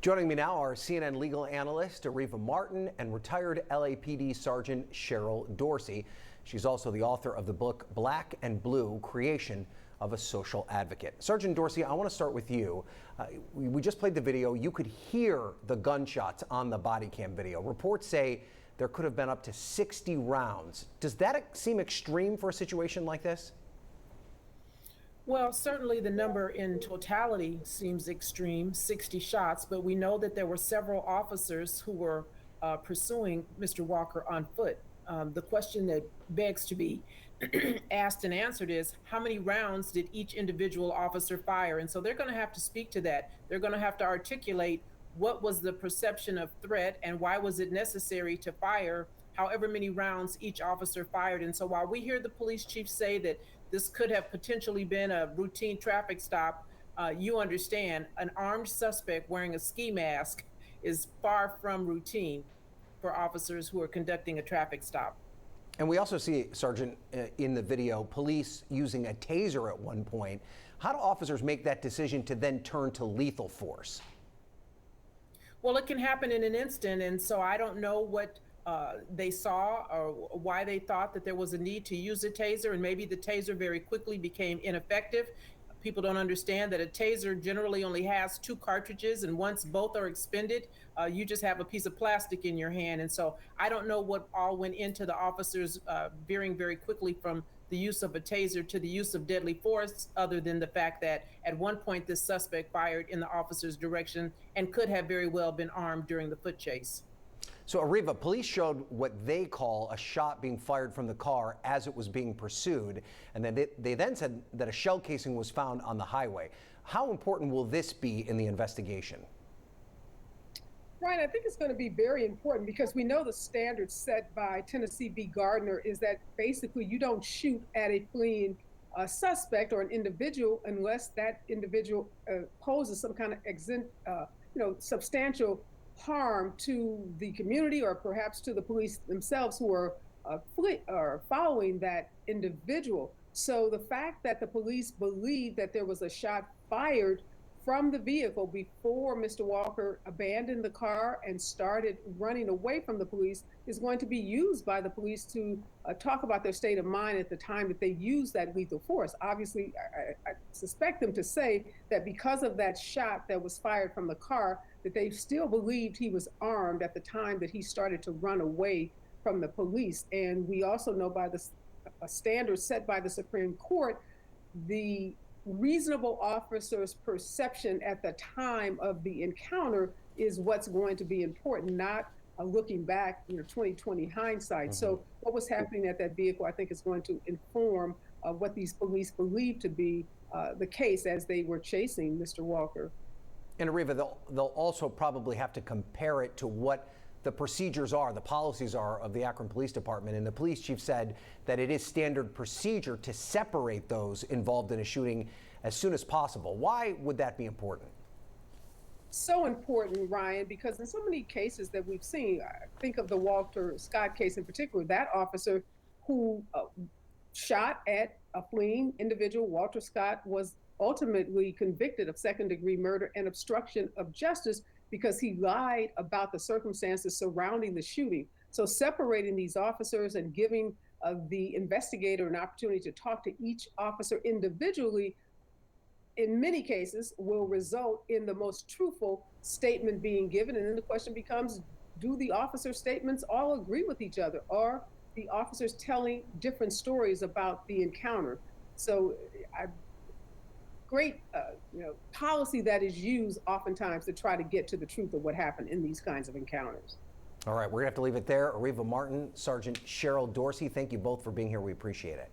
Joining me now are CNN legal analyst Ariva Martin and retired LAPD Sergeant Cheryl Dorsey. She's also the author of the book Black and Blue: Creation of a Social Advocate. Sergeant Dorsey, I want to start with you. We just played the video. You could hear the gunshots on the body cam video. Reports say there could have been up to 60 rounds. Does that seem extreme for a situation like this? Well, certainly the number in totality seems extreme, 60 shots, but we know that there were several officers who were pursuing Mr. Walker on foot. The question that begs to be asked and answered is, how many rounds did each individual officer fire? And so they're going to have to speak to that. They're going to have to articulate what was the perception of threat and why was it necessary to fire however many rounds each officer fired. And so while we hear the police chief say that this could have potentially been a routine traffic stop, you understand an armed suspect wearing a ski mask is far from routine for officers who are conducting a traffic stop. And we also see, Sergeant, in the video, police using a taser at one point. How do officers make that decision to then turn to lethal force? Well, it can happen in an instant, and so I don't know what they saw or why they thought that there was a need to use a taser, and maybe the taser very quickly became ineffective. People don't understand that a taser generally only has 2 cartridges, and once both are expended, you just have a piece of plastic in your hand. And so I don't know what all went into the officers veering very quickly from the use of a taser to the use of deadly force, other than the fact that at one point this suspect fired in the officer's direction and could have very well been armed during the foot chase. So, Ariva, police showed what they call a shot being fired from the car as it was being pursued, and then they then said that a shell casing was found on the highway. How important will this be in the investigation? Ryan, I think it's going to be very important because we know the standard set by Tennessee v. Gardner is that basically you don't shoot at a fleeing suspect or an individual unless that individual poses some kind of substantial harm to the community or perhaps to the police themselves who are following that individual. So the fact that the police believe that there was a shot fired from the vehicle before Mr. Walker abandoned the car and started running away from the police is going to be used by the police to talk about their state of mind at the time that they use that lethal force. Obviously, I suspect them to say that because of that shot that was fired from the car, that they still believed he was armed at the time that he started to run away from the police. And we also know by the standards set by the Supreme Court, the reasonable officer's perception at the time of the encounter is what's going to be important, not looking back, 2020 hindsight. So what was happening at that vehicle, I think, is going to inform what these police believe to be the case as they were chasing Mr. Walker. And Ariva, they'll also probably have to compare it to what the procedures are, the policies are of the Akron Police Department. And the police chief said that it is standard procedure to separate those involved in a shooting as soon as possible. Why would that be important? So important, Ryan, because in so many cases that we've seen, think of the Walter Scott case in particular, that officer who shot at a fleeing individual, Walter Scott, was ultimately convicted of second-degree murder and obstruction of justice because he lied about the circumstances surrounding the shooting. So separating these officers and giving the investigator an opportunity to talk to each officer individually, in many cases, will result in the most truthful statement being given. And then the question becomes, do the officer statements all agree with each other? Are the officers telling different stories about the encounter? So great policy that is used oftentimes to try to get to the truth of what happened in these kinds of encounters. All right, we're going to have to leave it there. Ariva Martin, Sergeant Cheryl Dorsey, thank you both for being here. We appreciate it.